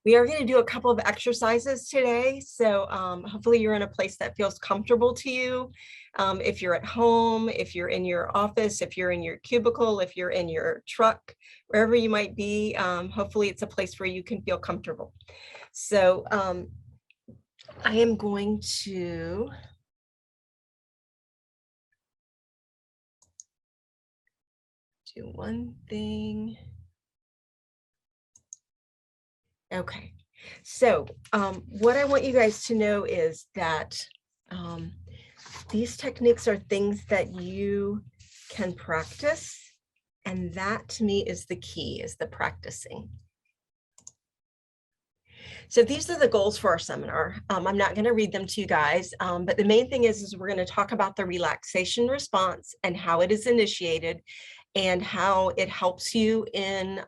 We are going to do a couple of exercises today. So hopefully you're in a place that feels comfortable to you. If you're at home, if you're in your office, if you're in your cubicle, if you're in your truck, wherever you might be, hopefully it's a place where you can feel comfortable. So I am going to do one thing. Okay, so what I want you guys to know is that these techniques are things that you can practice, and that to me is the key, is the practicing. So these are the goals for our seminar. I'm not going to read them to you guys, but the main thing is we're going to talk about the relaxation response and how it is initiated and how it helps you in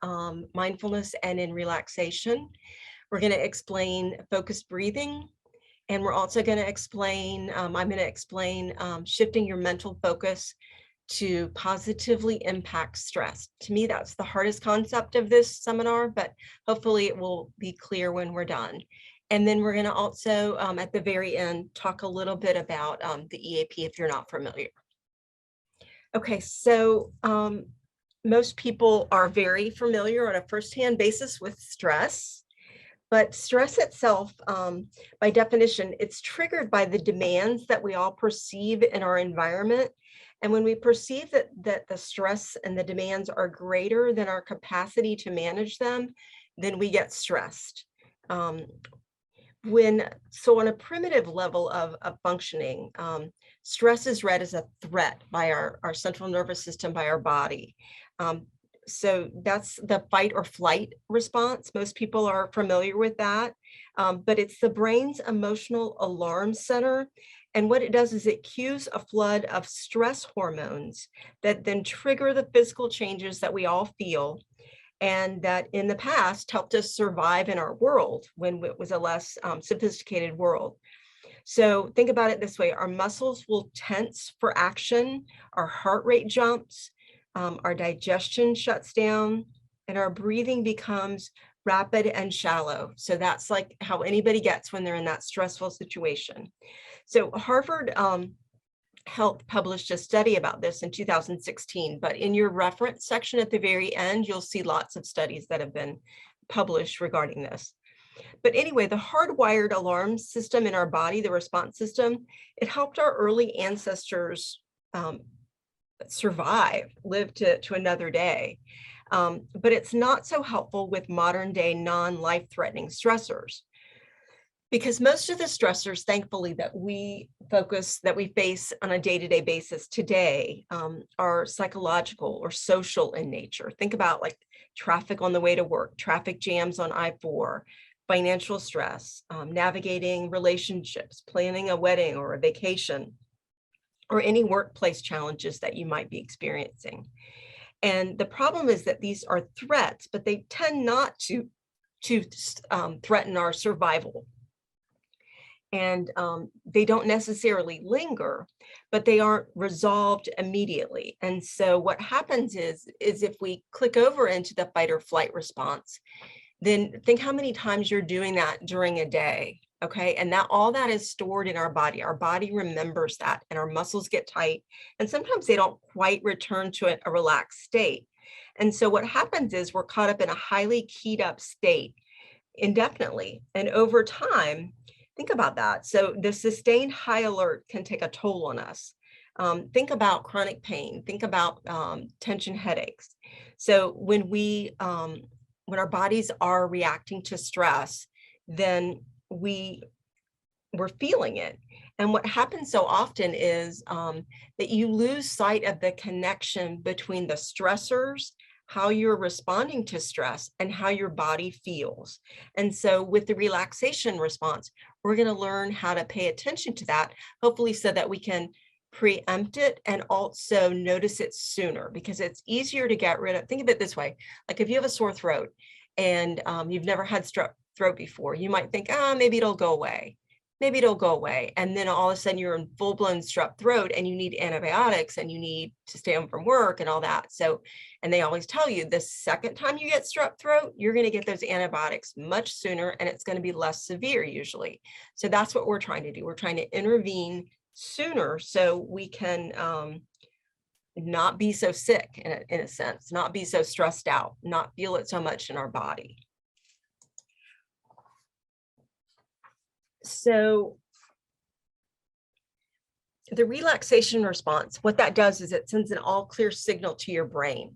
mindfulness and in relaxation. We're going to explain focused breathing, and we're also going to explain, I'm going to explain shifting your mental focus to positively impact stress. To me, that's the hardest concept of this seminar, but hopefully it will be clear when we're done. And then we're going to also, at the very end, talk a little bit about the EAP if you're not familiar. Okay, so most people are very familiar on a firsthand basis with stress. But stress itself, by definition, it's triggered by the demands that we all perceive in our environment. And when we perceive that the stress and the demands are greater than our capacity to manage them, then we get stressed. So on a primitive level of functioning, stress is read as a threat by our central nervous system, by our body. So that's the fight or flight response. Most people are familiar with that, but it's the brain's emotional alarm center. And what it does is it cues a flood of stress hormones that then trigger the physical changes that we all feel, and that in the past helped us survive in our world when it was a less sophisticated world. So think about it this way: our muscles will tense for action, our heart rate jumps, our digestion shuts down, and our breathing becomes rapid and shallow. So that's like how anybody gets when they're in that stressful situation. So Harvard Health published a study about this in 2016, but in your reference section at the very end, you'll see lots of studies that have been published regarding this. But anyway, the hardwired alarm system in our body, the response system, it helped our early ancestors survive, live to another day. But it's not so helpful with modern day non-life-threatening stressors, because most of the stressors, thankfully, that we face on a day-to-day basis today are psychological or social in nature. Think about like traffic on the way to work, traffic jams on I-4, financial stress, navigating relationships, planning a wedding or a vacation, or any workplace challenges that you might be experiencing. And the problem is that these are threats, but they tend not to threaten our survival. And they don't necessarily linger, but they aren't resolved immediately. And so what happens is if we click over into the fight or flight response, then think how many times you're doing that during a day. Okay, and that all that is stored in our body. Our body remembers that, and our muscles get tight, and sometimes they don't quite return to a relaxed state. And so what happens is we're caught up in a highly keyed up state indefinitely, and over time, think about that. So the sustained high alert can take a toll on us. Think about chronic pain. Think about tension headaches. So when our bodies are reacting to stress, then we're feeling it. And what happens so often is that you lose sight of the connection between the stressors, how you're responding to stress, and how your body feels. And so with the relaxation response, we're going to learn how to pay attention to that, hopefully so that we can preempt it and also notice it sooner, because it's easier to get rid of. Think of it this way: like if you have a sore throat and you've never had strep throat before, you might think, maybe it'll go away. maybe it'll go away. And then all of a sudden you're in full-blown strep throat and you need antibiotics and you need to stay home from work and all that. So, and they always tell you the second time you get strep throat, you're going to get those antibiotics much sooner and it's going to be less severe usually. So that's what we're trying to do. We're trying to intervene sooner so we can not be so sick in a sense, not be so stressed out, not feel it so much in our body. So the relaxation response, what that does is it sends an all clear signal to your brain,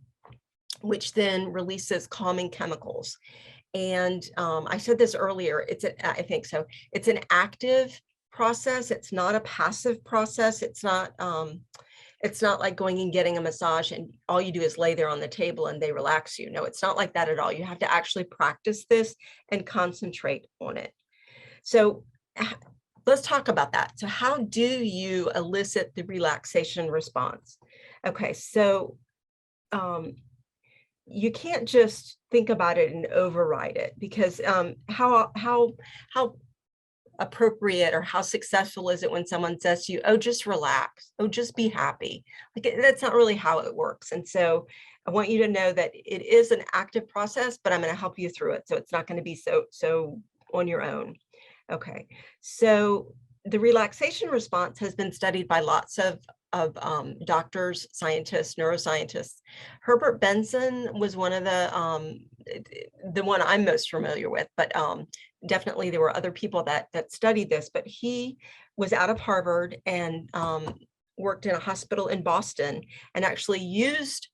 which then releases calming chemicals. And I said this earlier, I think so. It's an active process. It's not a passive process. It's not like going and getting a massage and all you do is lay there on the table and they relax you. No, it's not like that at all. You have to actually practice this and concentrate on it. So let's talk about that. So how do you elicit the relaxation response? Okay, so you can't just think about it and override it, because how appropriate or how successful is it when someone says to you, oh, just relax, oh, just be happy? Like, that's not really how it works. And so I want you to know that it is an active process, but I'm going to help you through it. So it's not going to be so on your own. Okay, so the relaxation response has been studied by lots of doctors, scientists, neuroscientists. Herbert Benson was one of the one I'm most familiar with, but definitely there were other people that studied this, but he was out of Harvard and worked in a hospital in Boston and actually used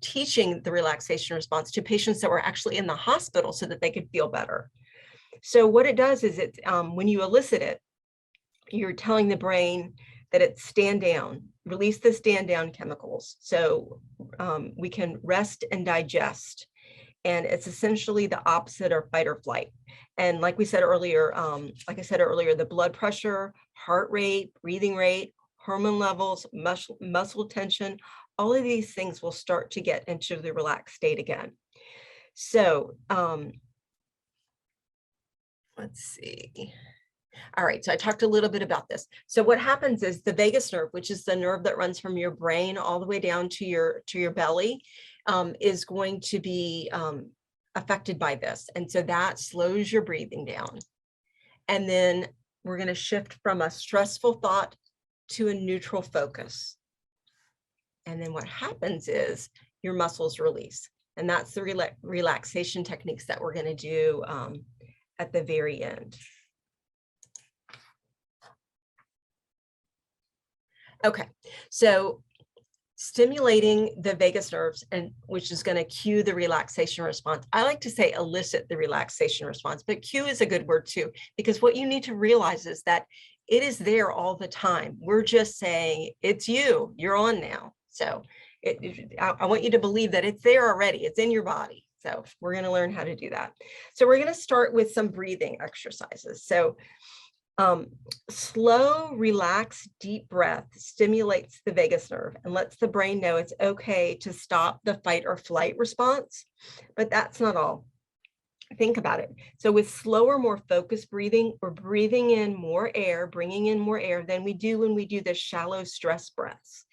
teaching the relaxation response to patients that were actually in the hospital so that they could feel better. So what it does is when you elicit it, you're telling the brain that it's stand down, release the stand down chemicals. So we can rest and digest. And it's essentially the opposite of fight or flight. And like I said earlier, the blood pressure, heart rate, breathing rate, hormone levels, muscle tension, all of these things will start to get into the relaxed state again. So let's see. All right, so I talked a little bit about this. So what happens is the vagus nerve, which is the nerve that runs from your brain all the way down to your belly, is going to be affected by this. And so that slows your breathing down. And then we're going to shift from a stressful thought to a neutral focus. And then what happens is your muscles release. And that's the relaxation techniques that we're going to do at the very end. Okay, so stimulating the vagus nerves, and which is going to cue the relaxation response. I like to say elicit the relaxation response, but cue is a good word too, because what you need to realize is that it is there all the time. We're just saying, it's you, you're on now. So I want you to believe that it's there already, it's in your body. So we're going to learn how to do that. So we're going to start with some breathing exercises. So slow, relaxed, deep breath stimulates the vagus nerve and lets the brain know it's okay to stop the fight or flight response. But that's not all. Think about it. So with slower, more focused breathing, we're breathing in more air, bringing in more air than we do when we do the shallow stress breaths.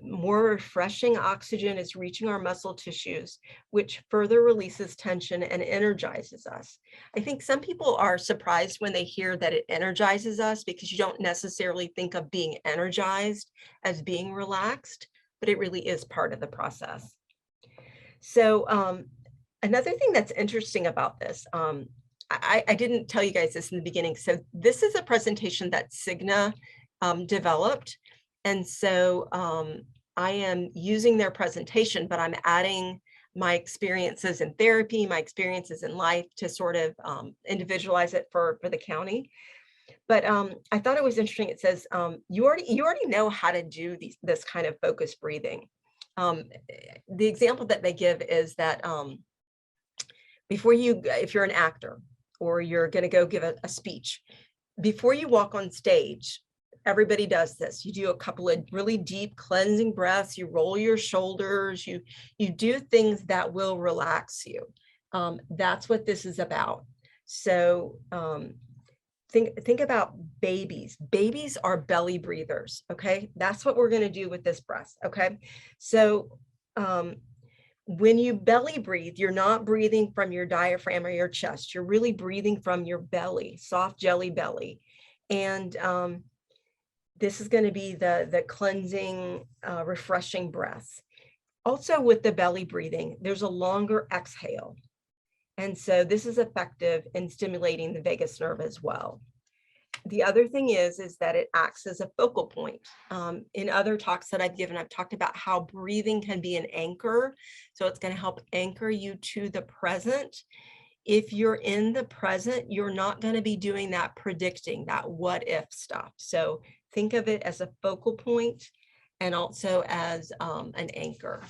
More refreshing oxygen is reaching our muscle tissues, which further releases tension and energizes us. I think some people are surprised when they hear that it energizes us, because you don't necessarily think of being energized as being relaxed, but it really is part of the process. So another thing that's interesting about this, I didn't tell you guys this in the beginning. So this is a presentation that Cigna developed. And so I am using their presentation, but I'm adding my experiences in therapy, my experiences in life to sort of individualize it for the county. But I thought it was interesting. It says, you already know how to do this kind of focused breathing. The example that they give is that if you're an actor or you're going to go give a speech, before you walk on stage, everybody does this. You do a couple of really deep cleansing breaths. You roll your shoulders. You do things that will relax you. That's what this is about. So think about babies. Babies are belly breathers, okay? That's what we're going to do with this breath, okay? So when you belly breathe, you're not breathing from your diaphragm or your chest. You're really breathing from your belly, soft jelly belly. And this is going to be the cleansing, refreshing breath. Also with the belly breathing, there's a longer exhale. And so this is effective in stimulating the vagus nerve as well. The other thing is that it acts as a focal point. In other talks that I've given, I've talked about how breathing can be an anchor. So it's going to help anchor you to the present. If you're in the present, you're not going to be doing that predicting, that what if stuff. So think of it as a focal point and also as an anchor.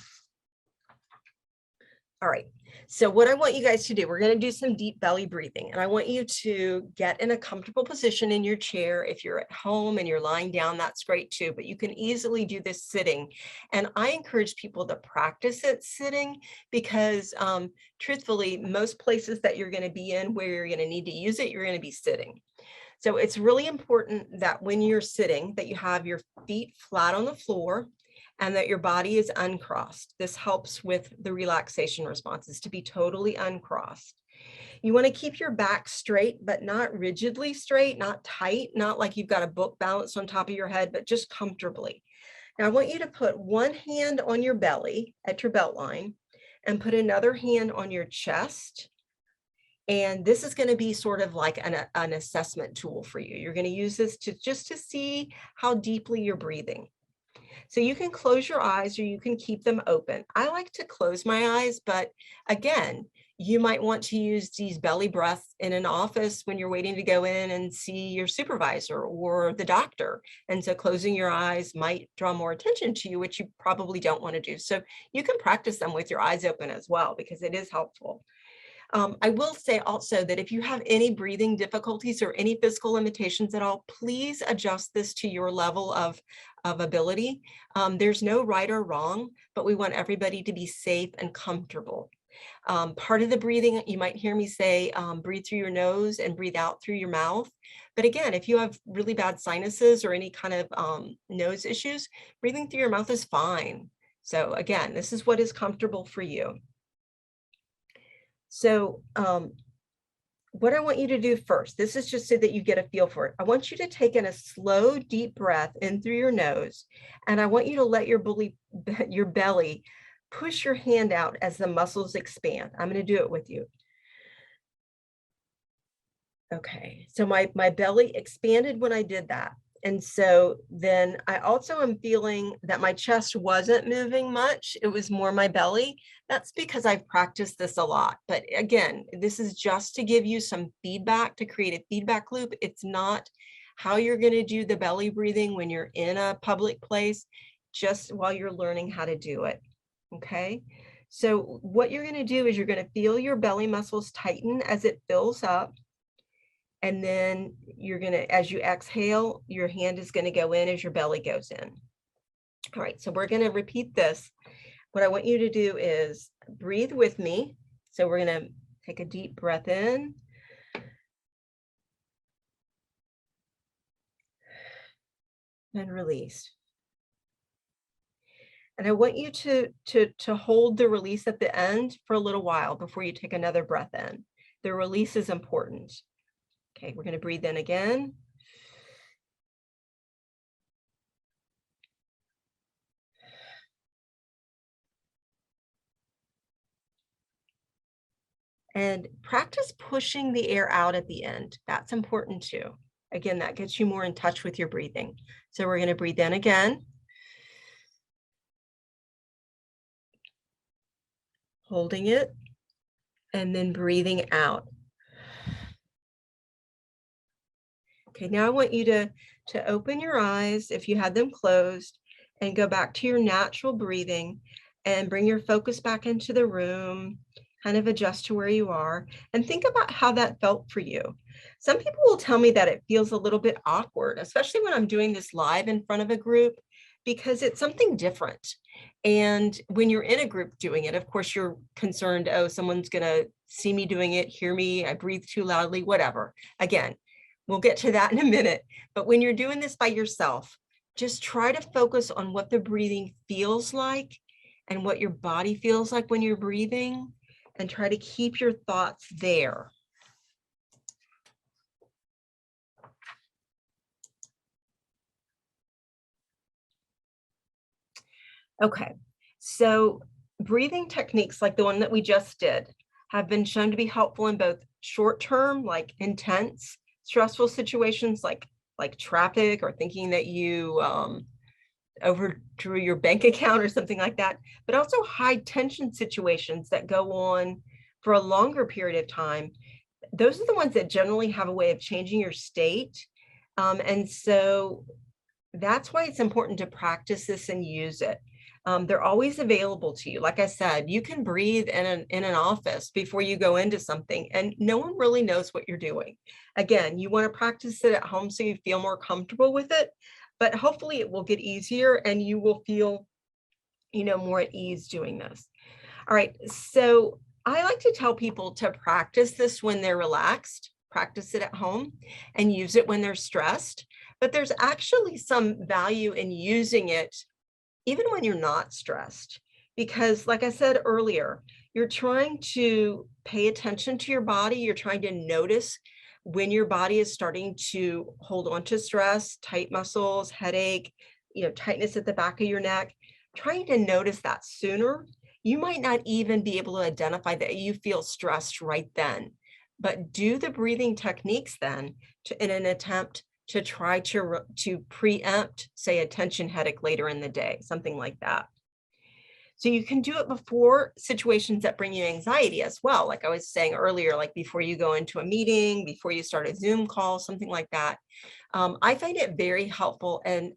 All right, so what I want you guys to do, we're going to do some deep belly breathing, and I want you to get in a comfortable position in your chair. If you're at home and you're lying down, that's great too, but you can easily do this sitting. And I encourage people to practice it sitting because truthfully, most places that you're going to be in where you're going to need to use it, you're going to be sitting. So it's really important that when you're sitting, that you have your feet flat on the floor and that your body is uncrossed. This helps with the relaxation responses, to be totally uncrossed. You want to keep your back straight, but not rigidly straight, not tight, not like you've got a book balanced on top of your head, but just comfortably. Now I want you to put one hand on your belly at your belt line and put another hand on your chest. And this is going to be sort of like an assessment tool for you. You're going to use this just to see how deeply you're breathing. So you can close your eyes or you can keep them open. I like to close my eyes, but again, you might want to use these belly breaths in an office when you're waiting to go in and see your supervisor or the doctor. And so closing your eyes might draw more attention to you, which you probably don't want to do. So you can practice them with your eyes open as well, because it is helpful. I will say also that if you have any breathing difficulties or any physical limitations at all, please adjust this to your level of ability. There's no right or wrong, but we want everybody to be safe and comfortable. Part of the breathing, you might hear me say, breathe through your nose and breathe out through your mouth. But again, if you have really bad sinuses or any kind of nose issues, breathing through your mouth is fine. So again, this is what is comfortable for you. So what I want you to do first, this is just so that you get a feel for it. I want you to take in a slow, deep breath in through your nose, and I want you to let your belly push your hand out as the muscles expand. I'm going to do it with you. Okay, so my belly expanded when I did that. And so then I also am feeling that my chest wasn't moving much. It was more my belly. That's because I've practiced this a lot. But again, this is just to give you some feedback, to create a feedback loop. It's not how you're going to do the belly breathing when you're in a public place, just while you're learning how to do it. Okay, so what you're going to do is you're going to feel your belly muscles tighten as it fills up. And then you're going to, as you exhale, your hand is going to go in as your belly goes in. All right, so we're going to repeat this. What I want you to do is breathe with me. So we're going to take a deep breath in. And release. And I want you to hold the release at the end for a little while before you take another breath in. The release is important. Okay, we're going to breathe in again. And practice pushing the air out at the end. That's important too. Again, that gets you more in touch with your breathing. So we're going to breathe in again. Holding it. And then breathing out. Okay, now I want you to open your eyes if you had them closed and go back to your natural breathing and bring your focus back into the room, kind of adjust to where you are and think about how that felt for you. Some people will tell me that it feels a little bit awkward, especially when I'm doing this live in front of a group, because it's something different. And when you're in a group doing it, of course, you're concerned, oh, someone's going to see me doing it, hear me, I breathe too loudly, whatever. Again, we'll get to that in a minute. But when you're doing this by yourself, just try to focus on what the breathing feels like and what your body feels like when you're breathing, and try to keep your thoughts there. Okay, so breathing techniques like the one that we just did have been shown to be helpful in both short-term, like intense, stressful situations like traffic, or thinking that you overdrew your bank account or something like that, but also high tension situations that go on for a longer period of time. Those are the ones that generally have a way of changing your state. And so that's why it's important to practice this and use it. They're always available to you. Like I said, you can breathe in an office before you go into something, and no one really knows what you're doing. Again, you want to practice it at home so you feel more comfortable with it, but hopefully it will get easier and you will feel, more at ease doing this. All right, so I like to tell people to practice this when they're relaxed, practice it at home, and use it when they're stressed. But there's actually some value in using it even when you're not stressed, because like I said earlier, you're trying to pay attention to your body. You're trying to notice when your body is starting to hold on to stress, tight muscles, headache, tightness at the back of your neck, trying to notice that sooner. You might not even be able to identify that you feel stressed right then, but do the breathing techniques then in an attempt to try to preempt, say, a tension headache later in the day, something like that. So you can do it before situations that bring you anxiety as well. Like I was saying earlier, like before you go into a meeting, before you start a Zoom call, something like that. I find it very helpful, and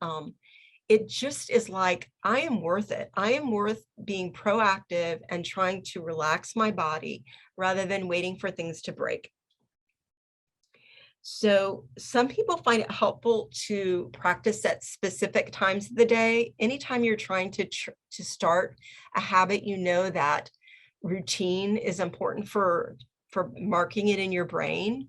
it just is like, I am worth it. I am worth being proactive and trying to relax my body rather than waiting for things to break. So some people find it helpful to practice at specific times of the day. Anytime you're trying to start a habit, that routine is important for marking it in your brain.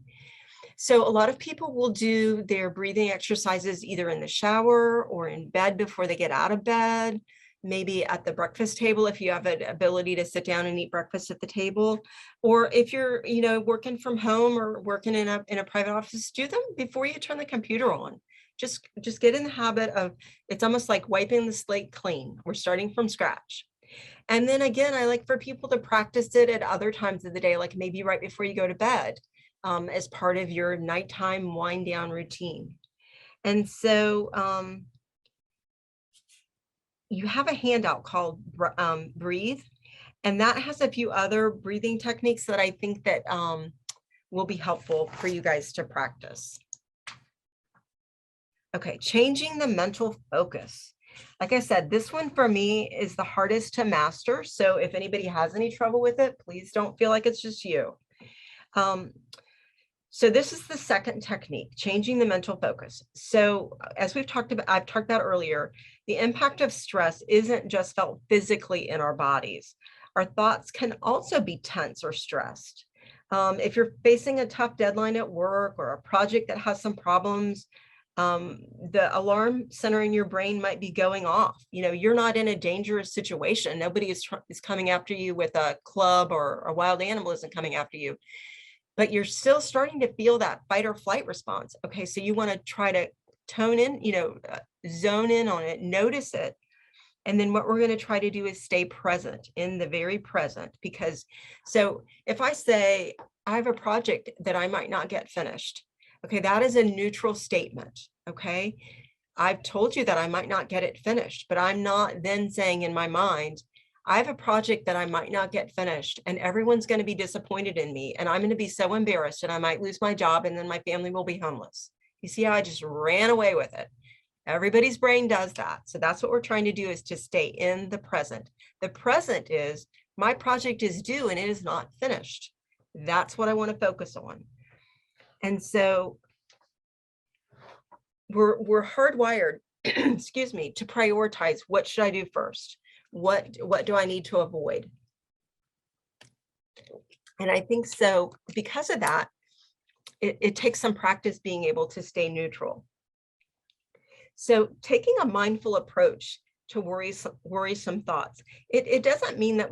So a lot of people will do their breathing exercises either in the shower or in bed before they get out of bed, maybe at the breakfast table if you have an ability to sit down and eat breakfast at the table, or if you're working from home or working in a private office, do them before you turn the computer on. Just get in the habit of, it's almost like wiping the slate clean. We're starting from scratch. And then again, I like for people to practice it at other times of the day, like maybe right before you go to bed, as part of your nighttime wind down routine. And so you have a handout called Breathe, and that has a few other breathing techniques that I think that will be helpful for you guys to practice. Okay, changing the mental focus. Like I said, this one for me is the hardest to master. So if anybody has any trouble with it, please don't feel like it's just you. So this is the second technique, changing the mental focus. So as I've talked about earlier, the impact of stress isn't just felt physically in our bodies. Our thoughts can also be tense or stressed. If you're facing a tough deadline at work or a project that has some problems, the alarm center in your brain might be going off. You're not in a dangerous situation. Nobody is coming after you with a club, or a wild animal isn't coming after you. But you're still starting to feel that fight or flight response. Okay, so you want to try to tone in, zone in on it, notice it. And then what we're going to try to do is stay present, in the very present. Because so if I say I have a project that I might not get finished, okay, that is a neutral statement. Okay, I've told you that I might not get it finished, but I'm not then saying in my mind, I have a project that I might not get finished, and everyone's going to be disappointed in me, and I'm going to be so embarrassed, and I might lose my job, and then my family will be homeless. You see how I just ran away with it? Everybody's brain does that. So that's what we're trying to do, is to stay in the present. The present is, my project is due and it is not finished. That's what I want to focus on. And so we're hardwired, excuse me, to prioritize, what should I do first? What do I need to avoid? And I think so because of that, it takes some practice being able to stay neutral. So taking a mindful approach to worrisome thoughts, it doesn't mean that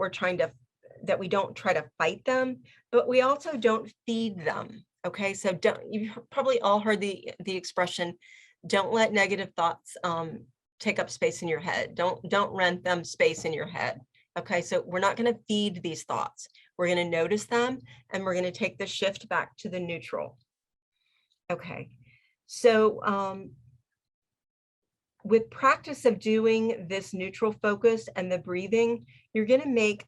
that we don't try to fight them, but we also don't feed them. Okay, so you've probably all heard the expression, don't let negative thoughts take up space in your head. Don't rent them space in your head. Okay, so we're not going to feed these thoughts. We're going to notice them, and we're going to take the shift back to the neutral. Okay, so with practice of doing this neutral focus and the breathing, you're going to make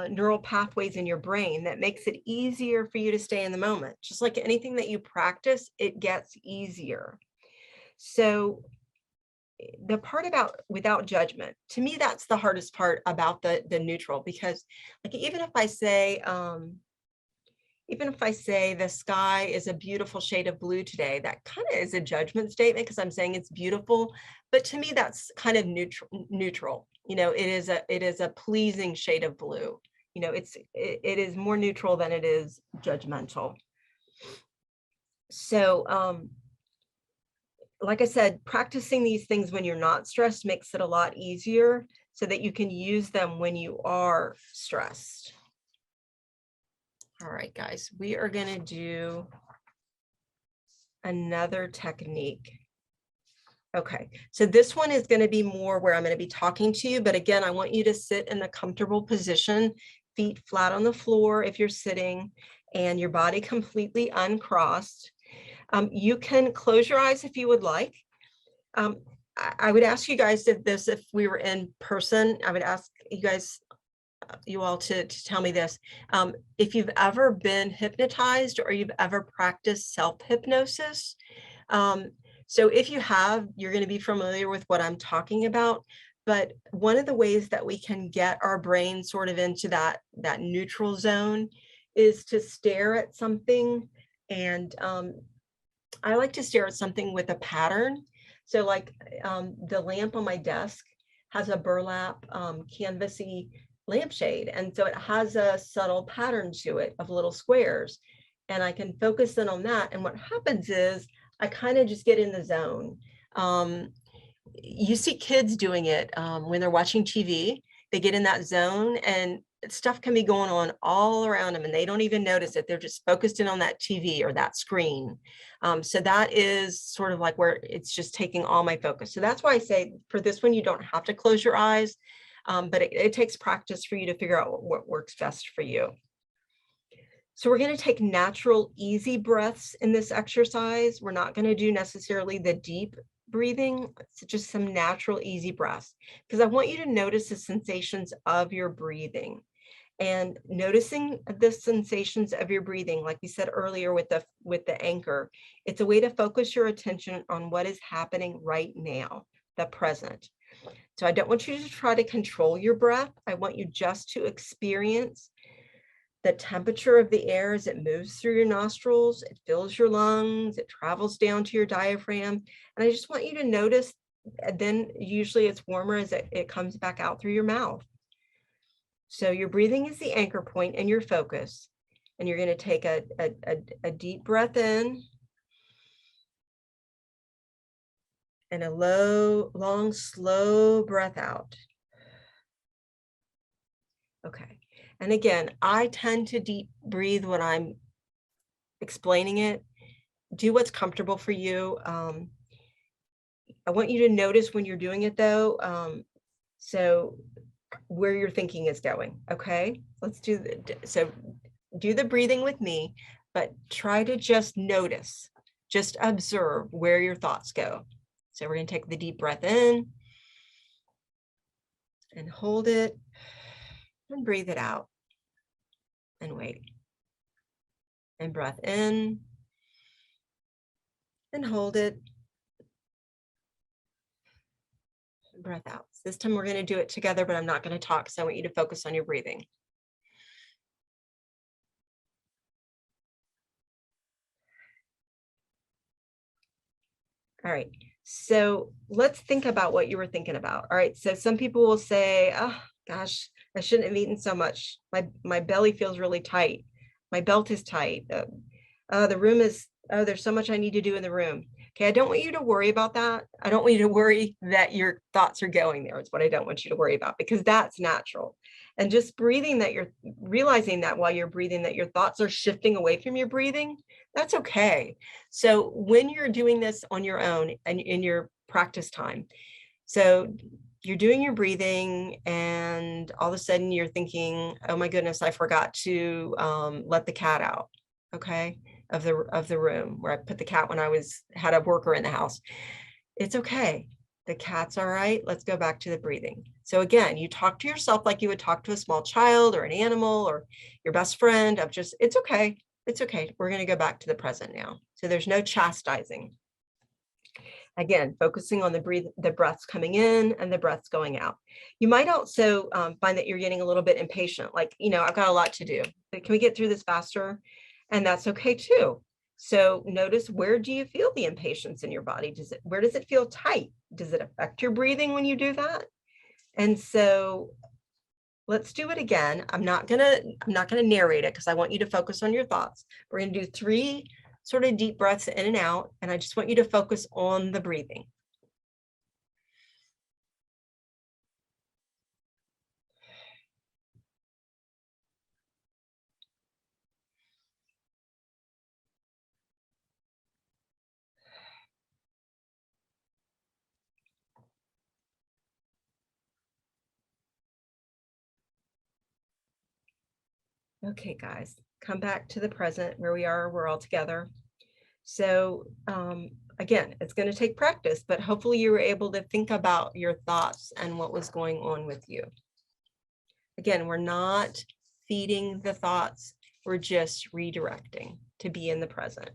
neural pathways in your brain that makes it easier for you to stay in the moment. Just like anything that you practice, it gets easier. So the part about without judgment, to me, that's the hardest part about the neutral, because like even if I say the sky is a beautiful shade of blue today, that kind of is a judgment statement because I'm saying it's beautiful. But to me, that's kind of neutral. You know, it is a pleasing shade of blue. You know, it is more neutral than it is judgmental. So like I said, practicing these things when you're not stressed makes it a lot easier so that you can use them when you are stressed. All right, guys, we are going to do another technique. Okay, so this one is going to be more where I'm going to be talking to you, but again, I want you to sit in a comfortable position, feet flat on the floor if you're sitting, and your body completely uncrossed. You can close your eyes if you would like. I would ask you guys if we were in person, I would ask you all to tell me this. If you've ever been hypnotized or you've ever practiced self-hypnosis. So if you have, you're going to be familiar with what I'm talking about. But one of the ways that we can get our brain sort of into that neutral zone is to stare at something. And I like to stare at something with a pattern. So like the lamp on my desk has a burlap canvasy lampshade. And so it has a subtle pattern to it of little squares. And I can focus in on that. And what happens is I kind of just get in the zone. You see kids doing it when they're watching TV. They get in that zone and stuff can be going on all around them and they don't even notice it. They're just focused in on that TV or that screen. So that is sort of like where it's just taking all my focus. So that's why I say for this one, you don't have to close your eyes, but it takes practice for you to figure out what works best for you. So we're going to take natural, easy breaths in this exercise. We're not going to do necessarily the deep breathing. It's just some natural, easy breaths, because I want you to notice the sensations of your breathing. And noticing the sensations of your breathing, like we said earlier with the anchor, it's a way to focus your attention on what is happening right now, the present. So I don't want you to try to control your breath. I want you just to experience the temperature of the air as it moves through your nostrils. It fills your lungs, it travels down to your diaphragm. And I just want you to notice, then usually it's warmer as it comes back out through your mouth. So your breathing is the anchor point and your focus. And you're going to take a deep breath in and a long, slow breath out. Okay. And again, I tend to deep breathe when I'm explaining it. Do what's comfortable for you. I want you to notice when you're doing it though. So where your thinking is going. Okay, let's do the breathing with me, but try to just notice, just observe where your thoughts go. So we're going to take the deep breath in and hold it and breathe it out and wait. And breath in and hold it. Breath out. This time we're going to do it together, but I'm not going to talk, so I want you to focus on your breathing. All right, so let's think about what you were thinking about. All right, so some people will say, oh, Gosh, I shouldn't have eaten so much. My belly feels really tight. My belt is tight. The room is, oh, there's so much I need to do in the room. Okay, I don't want you to worry about that. I don't want you to worry that your thoughts are going there. It's what I don't want you to worry about, because that's natural. And just breathing, that you're realizing that while you're breathing, that your thoughts are shifting away from your breathing, that's okay. So when you're doing this on your own and in your practice time, so you're doing your breathing and all of a sudden you're thinking, oh my goodness, I forgot to let the cat out, okay, of the room where I put the cat when I had a worker in the house. It's okay. The cat's all right. Let's go back to the breathing. So again, you talk to yourself like you would talk to a small child or an animal or your best friend of just, it's okay. It's okay. We're going to go back to the present now. So there's no chastising. Again, focusing on the breaths coming in and the breaths going out. You might also find that you're getting a little bit impatient, like, I've got a lot to do, but can we get through this faster? And that's okay too. So notice, where do you feel the impatience in your body? Where does it feel tight? Does it affect your breathing when you do that? And so let's do it again. I'm not gonna narrate it because I want you to focus on your thoughts. We're gonna do 3 sort of deep breaths in and out, and I just want you to focus on the breathing. Okay, guys, come back to the present where we are. We're all together. So again, it's going to take practice, but hopefully you were able to think about your thoughts and what was going on with you. Again, we're not feeding the thoughts. We're just redirecting to be in the present.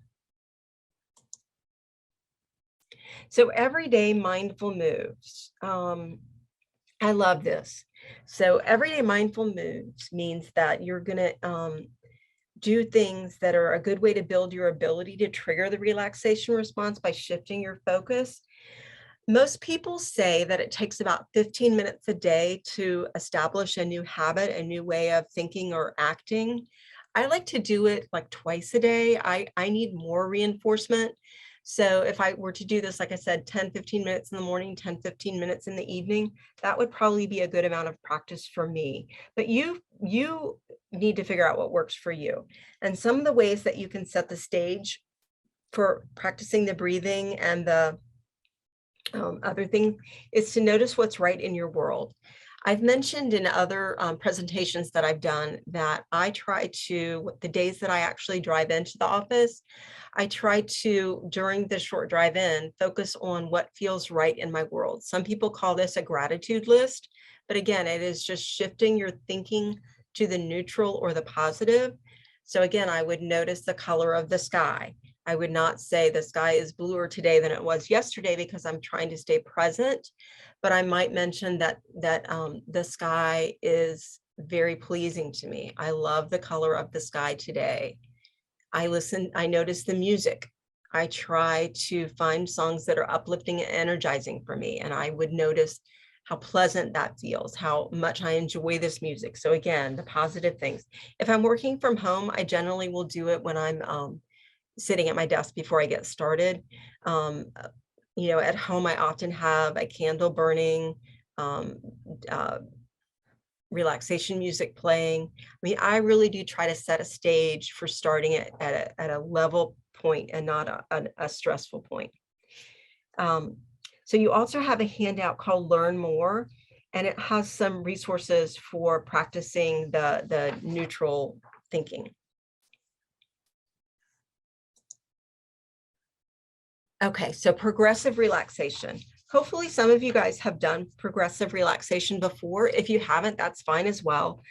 So everyday mindful moves. I love this. So everyday mindful moves means that you're going to do things that are a good way to build your ability to trigger the relaxation response by shifting your focus. Most people say that it takes about 15 minutes a day to establish a new habit, a new way of thinking or acting. I like to do it like twice a day. I need more reinforcement. So if I were to do this, like I said, 10, 15 minutes in the morning, 10, 15 minutes in the evening, that would probably be a good amount of practice for me. But you need to figure out what works for you. And some of the ways that you can set the stage for practicing the breathing and the other thing is to notice what's right in your world. I've mentioned in other presentations that I've done that I try to, the days that I actually drive into the office, I try to, during the short drive in, focus on what feels right in my world. Some people call this a gratitude list, but again, it is just shifting your thinking to the neutral or the positive. So again, I would notice the color of the sky. I would not say the sky is bluer today than it was yesterday because I'm trying to stay present, but I might mention that the sky is very pleasing to me. I love the color of the sky today. I notice the music. I try to find songs that are uplifting and energizing for me, and I would notice how pleasant that feels, how much I enjoy this music. So again, the positive things. If I'm working from home, I generally will do it when I'm sitting at my desk before I get started. At home, I often have a candle burning, relaxation music playing. I mean, I really do try to set a stage for starting it at a level point and not a stressful point. So you also have a handout called Learn More, and it has some resources for practicing the neutral thinking. Okay, so progressive relaxation. Hopefully some of you guys have done progressive relaxation before. If you haven't, that's fine as well.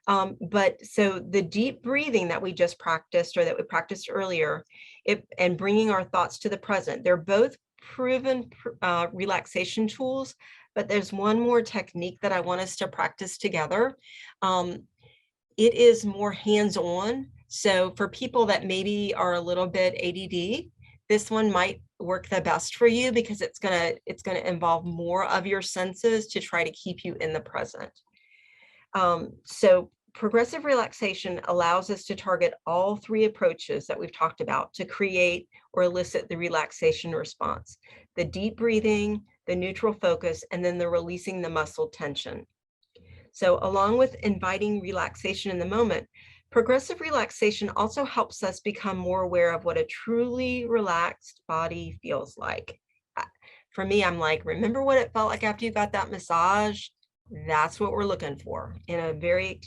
But so the deep breathing that we just practiced, or that we practiced earlier, and bringing our thoughts to the present, they're both proven relaxation tools, but there's one more technique that I want us to practice together. It is more hands-on. So for people that maybe are a little bit ADD, this one might work the best for you because it's gonna involve more of your senses to try to keep you in the present. So progressive relaxation allows us to target all three approaches that we've talked about to create or elicit the relaxation response: the deep breathing, the neutral focus, and then the releasing the muscle tension. So along with inviting relaxation in the moment, progressive relaxation also helps us become more aware of what a truly relaxed body feels like. For me, I'm like, remember what it felt like after you got that massage? That's what we're looking for in a very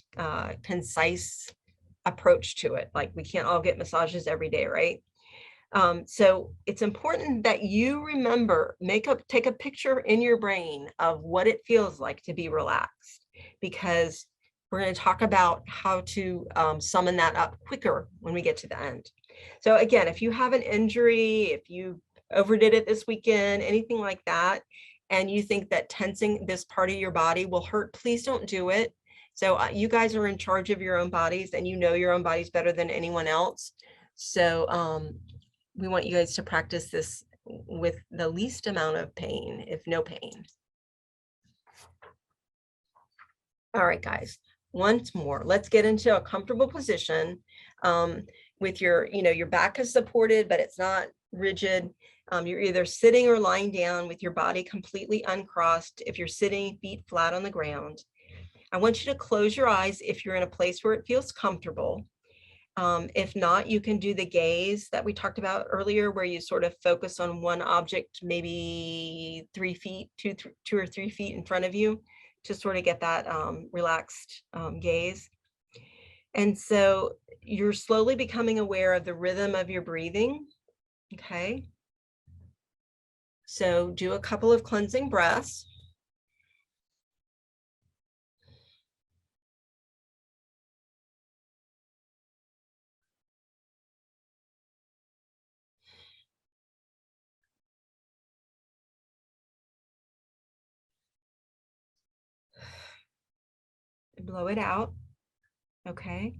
concise approach to it. Like, we can't all get massages every day, right? So it's important that you remember, take a picture in your brain of what it feels like to be relaxed, because we're going to talk about how to summon that up quicker when we get to the end. So again, if you have an injury, if you overdid it this weekend, anything like that, and you think that tensing this part of your body will hurt, please don't do it. So you guys are in charge of your own bodies, and you know your own bodies better than anyone else. So we want you guys to practice this with the least amount of pain, if no pain. All right, guys, once more, let's get into a comfortable position with your back is supported, but it's not rigid. You're either sitting or lying down with your body completely uncrossed. If you're sitting, feet flat on the ground. I want you to close your eyes if you're in a place where it feels comfortable. If not, you can do the gaze that we talked about earlier, where you sort of focus on one object, maybe 3 feet, two or 3 feet in front of you, to sort of get that relaxed gaze. And so you're slowly becoming aware of the rhythm of your breathing. Okay. So do a couple of cleansing breaths. Blow it out. Okay.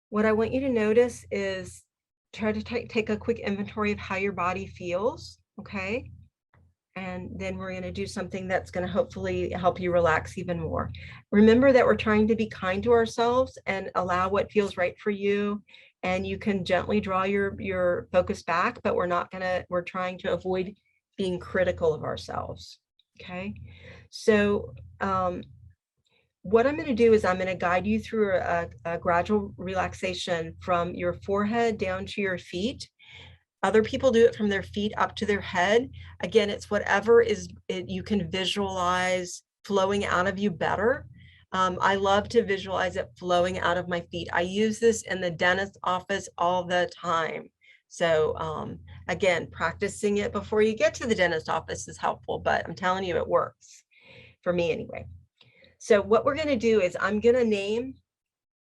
What I want you to notice is try to take a quick inventory of how your body feels. Okay. And then we're going to do something that's going to hopefully help you relax even more. Remember that we're trying to be kind to ourselves and allow what feels right for you. And you can gently draw your focus back, but we're trying to avoid being critical of ourselves. Okay. So what I'm going to do is I'm going to guide you through a gradual relaxation from your forehead down to your feet. Other people do it from their feet up to their head. Again, it's whatever you can visualize flowing out of you better. I love to visualize it flowing out of my feet. I use this in the dentist's office all the time. So again, practicing it before you get to the dentist office is helpful, but I'm telling you, it works for me anyway. So what we're going to do is I'm going to name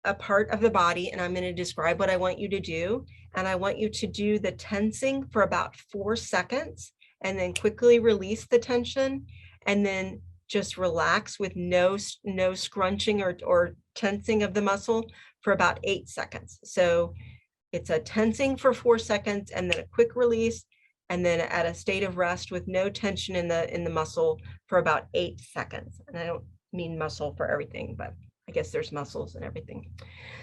a part of the body, and I'm going to describe what I want you to do. And I want you to do the tensing for about 4 seconds, and then quickly release the tension, and then just relax with no scrunching or tensing of the muscle for about 8 seconds. So it's a tensing for 4 seconds, and then a quick release, and then at a state of rest with no tension in the muscle for about 8 seconds. And I don't mean muscle for everything, but I guess there's muscles and everything.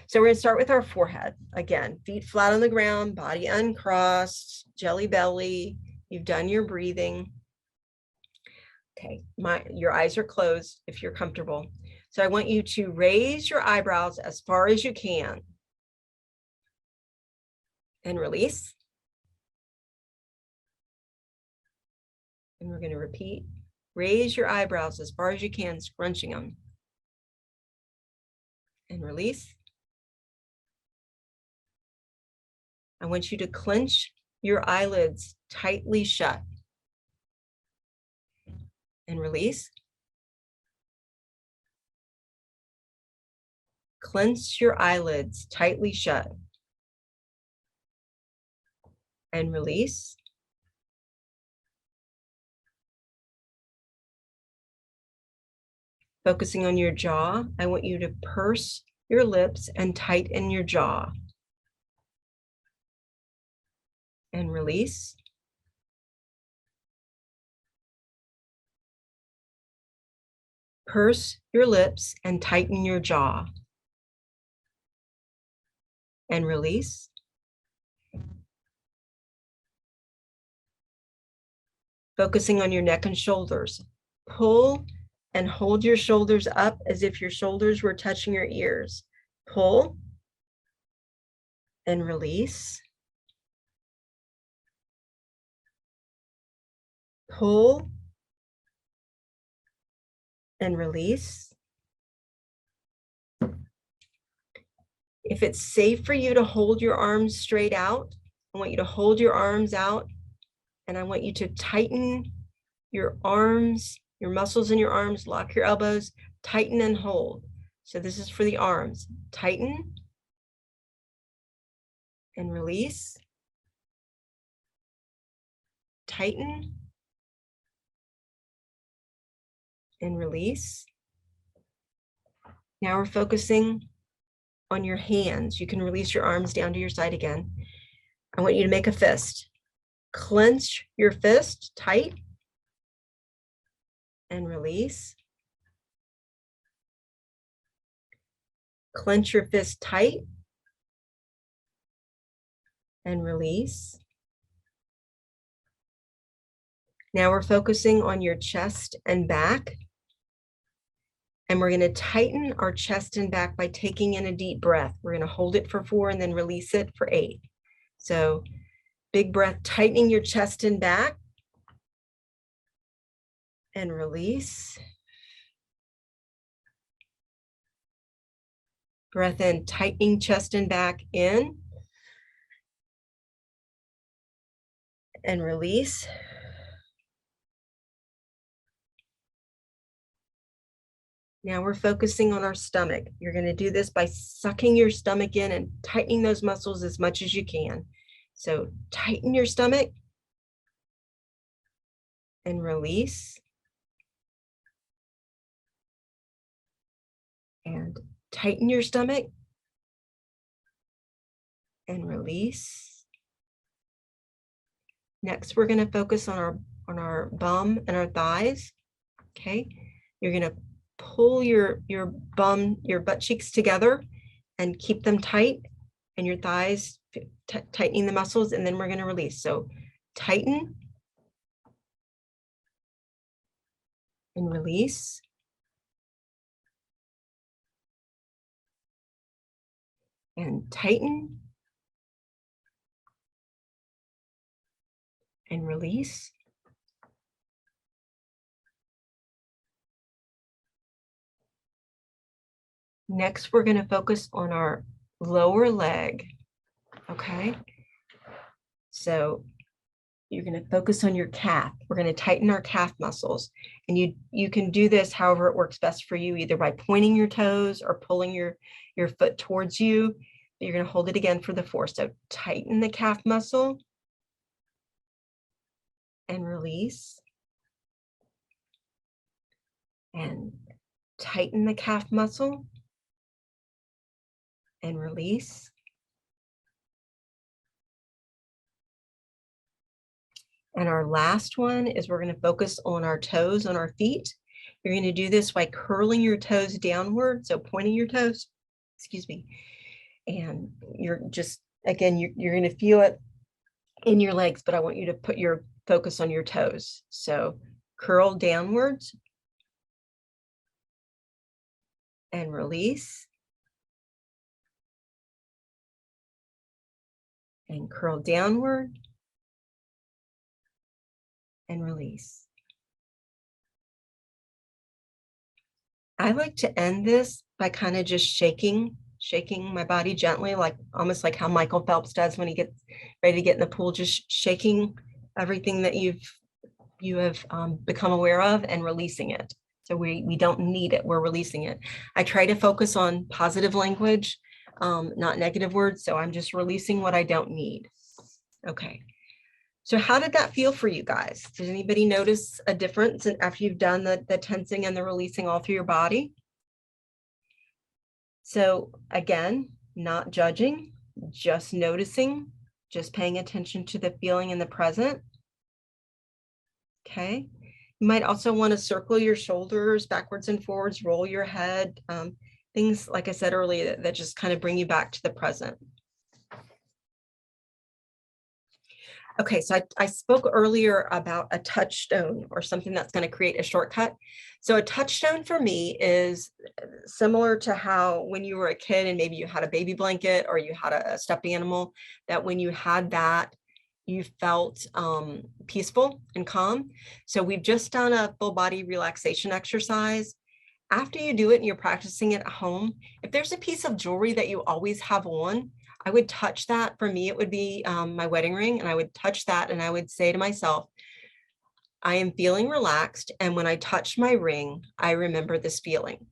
So we're going to start with our forehead. Again, feet flat on the ground, body uncrossed, jelly belly. You've done your breathing. Okay, your eyes are closed if you're comfortable. So I want you to raise your eyebrows as far as you can. And release. And we're going to repeat. Raise your eyebrows as far as you can, scrunching them. And release. I want you to clench your eyelids tightly shut. And release. Clench your eyelids tightly shut. And release. Focusing on your jaw, I want you to purse your lips and tighten your jaw. And release. Purse your lips and tighten your jaw. And release. Focusing on your neck and shoulders. Pull and hold your shoulders up as if your shoulders were touching your ears. Pull and release. Pull and release. If it's safe for you to hold your arms straight out, I want you to hold your arms out, and I want you to tighten your arms, your muscles in your arms, lock your elbows, tighten and hold. So this is for the arms. Tighten and release. Tighten and release. Now we're focusing on your hands. You can release your arms down to your side again. I want you to make a fist. Clench your fist tight and release. Clench your fist tight and release. Now we're focusing on your chest and back. And we're going to tighten our chest and back by taking in a deep breath. We're going to hold it for 4 and then release it for 8. So big breath, tightening your chest and back. And release. Breath in, tightening chest and back in. And release. Now we're focusing on our stomach. You're going to do this by sucking your stomach in and tightening those muscles as much as you can. So tighten your stomach and release. And tighten your stomach and release. Next, we're going to focus on our bum and our thighs. Okay, you're going to pull your bum, your butt cheeks together and keep them tight, and your thighs, tightening the muscles, and then we're going to release. So tighten and release. And tighten and release. Next, we're going to focus on our lower leg. Okay, so you're going to focus on your calf. We're going to tighten our calf muscles, and you can do this however it works best for you, either by pointing your toes or pulling your foot towards you. You're going to hold it again for the 4. So tighten the calf muscle and release. And tighten the calf muscle and release. And our last one is we're going to focus on our toes, on our feet. You're going to do this by curling your toes downward, so pointing your toes, excuse me. And you're just, again, you're going to feel it in your legs, but I want you to put your focus on your toes. So curl downwards and release. And curl downward and release. I like to end this by kind of just shaking my body gently, like almost like how Michael Phelps does when he gets ready to get in the pool, just shaking everything that you have become aware of and releasing it. So we don't need it, we're releasing it. I try to focus on positive language, not negative words. So I'm just releasing what I don't need. Okay. So how did that feel for you guys? Did anybody notice a difference after you've done the tensing and the releasing all through your body? So again, not judging, just noticing, just paying attention to the feeling in the present. Okay. You might also want to circle your shoulders backwards and forwards, roll your head, things, like I said earlier, that just kind of bring you back to the present. Okay, so I spoke earlier about a touchstone or something that's going to create a shortcut. So a touchstone for me is similar to how when you were a kid and maybe you had a baby blanket or you had a stuffed animal, that when you had that, you felt peaceful and calm. So we've just done a full body relaxation exercise. After you do it and you're practicing it at home, if there's a piece of jewelry that you always have on, I would touch that. For me, it would be my wedding ring, and I would touch that and I would say to myself, I am feeling relaxed. And when I touch my ring, I remember this feeling.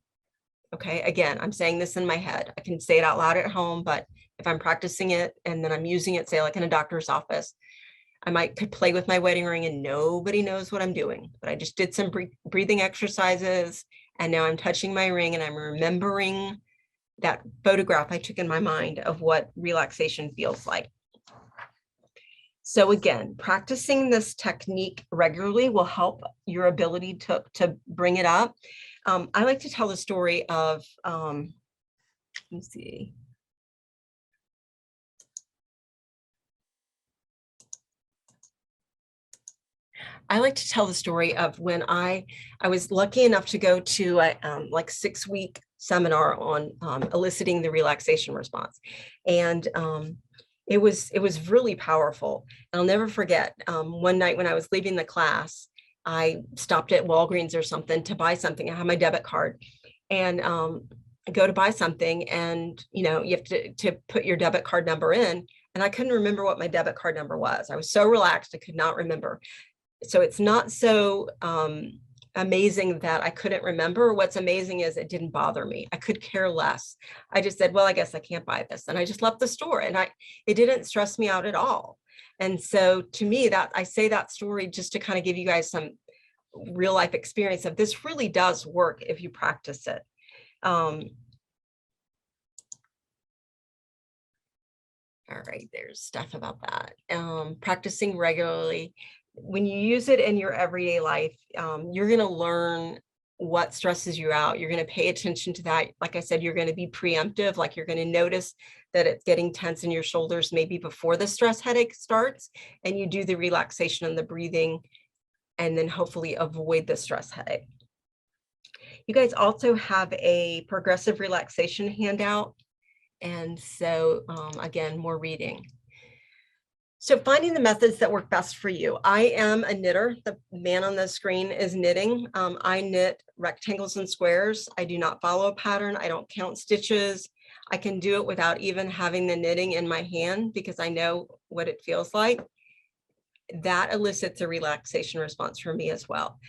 Okay, again, I'm saying this in my head. I can say it out loud at home, but if I'm practicing it and then I'm using it, say like in a doctor's office, I might play with my wedding ring and nobody knows what I'm doing, but I just did some breathing exercises and now I'm touching my ring and I'm remembering that photograph I took in my mind of what relaxation feels like. So again, practicing this technique regularly will help your ability to bring it up. I like to tell the story of, let me see. I like to tell the story of when I was lucky enough to go to a like 6-week seminar on eliciting the relaxation response. And it was really powerful. I'll never forget one night when I was leaving the class, I stopped at Walgreens or something to buy something. I had my debit card and go to buy something, and you know, you have to put your debit card number in. And I couldn't remember what my debit card number was. I was so relaxed, I could not remember. So it's not so amazing that I couldn't remember. What's amazing is it didn't bother me. I could care less. I just said, well, I guess I can't buy this. And I just left the store, and it didn't stress me out at all. And so to me, that I say that story just to kind of give you guys some real life experience of this really does work if you practice it. All right, there's stuff about that. Practicing regularly. When you use it in your everyday life, you're going to learn what stresses you out. You're going to pay attention to that. Like I said, you're going to be preemptive, like you're going to notice that it's getting tense in your shoulders maybe before the stress headache starts, and you do the relaxation and the breathing, and then hopefully avoid the stress headache. You guys also have a progressive relaxation handout. And so again, more reading. So finding the methods that work best for you. I am a knitter. The man on the screen is knitting. I knit rectangles and squares. I do not follow a pattern. I don't count stitches. I can do it without even having the knitting in my hand because I know what it feels like. That elicits a relaxation response for me as well.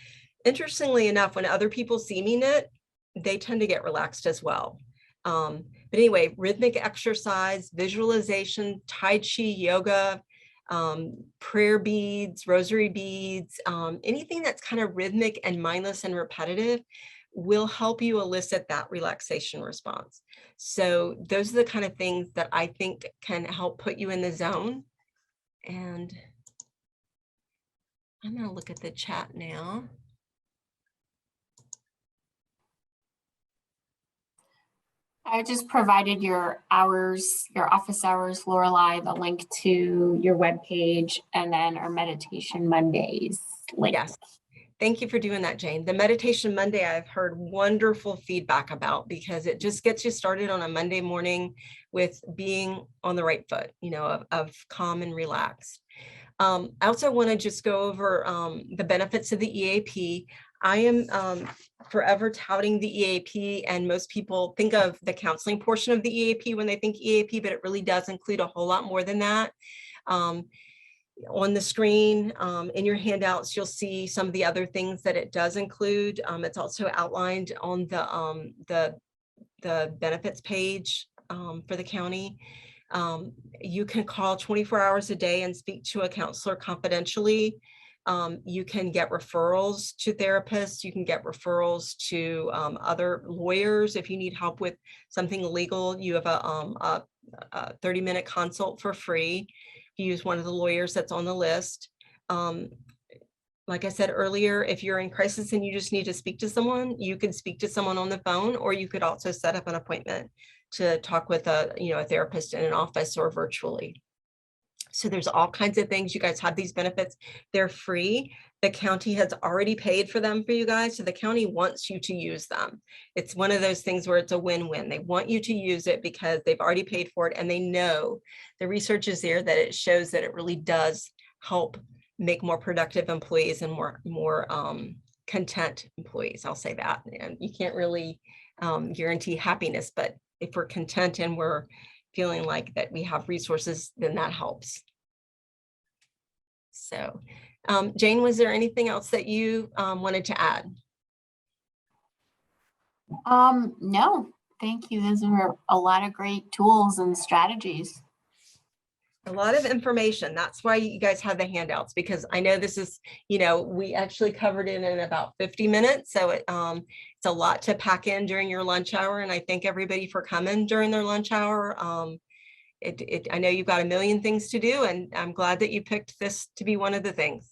Interestingly enough, when other people see me knit, they tend to get relaxed as well. But anyway, rhythmic exercise, visualization, Tai Chi, yoga, prayer beads, rosary beads, anything that's kind of rhythmic and mindless and repetitive will help you elicit that relaxation response. So those are the kind of things that I think can help put you in the zone. And I'm going to look at the chat now. I just provided your hours, your office hours, Lorelei, the link to your webpage, and then our Meditation Mondays link. Yes. Thank you for doing that, Jane. The Meditation Monday, I've heard wonderful feedback about because it just gets you started on a Monday morning with being on the right foot, you know, of calm and relaxed. I also want to just go over the benefits of the EAP. I am forever touting the EAP, and most people think of the counseling portion of the EAP when they think EAP, but it really does include a whole lot more than that. On the screen, in your handouts, you'll see some of the other things that it does include. It's also outlined on the benefits page for the county. You can call 24 hours a day and speak to a counselor confidentially. You can get referrals to therapists. You can get referrals to other lawyers. If you need help with something legal, you have a 30-minute consult for free. You use one of the lawyers that's on the list. like I said earlier, if you're in crisis and you just need to speak to someone, you can speak to someone on the phone, or you could also set up an appointment to talk with a therapist in an office or virtually. So there's all kinds of things. You guys have these benefits. They're free. The county has already paid for them for you guys. So the county wants you to use them. It's one of those things where it's a win-win. They want you to use it because they've already paid for it. And they know the research is there that it shows that it really does help make more productive employees and more content employees. I'll say that. And you can't really guarantee happiness, but if we're content and we're feeling like that we have resources, then that helps. So, Jane, was there anything else that you wanted to add? No, thank you. Those are a lot of great tools and strategies. A lot of information. That's why you guys have the handouts, because I know this is, we actually covered it in about 50 minutes. So it's a lot to pack in during your lunch hour. And I thank everybody for coming during their lunch hour. I know you've got a million things to do, and I'm glad that you picked this to be one of the things.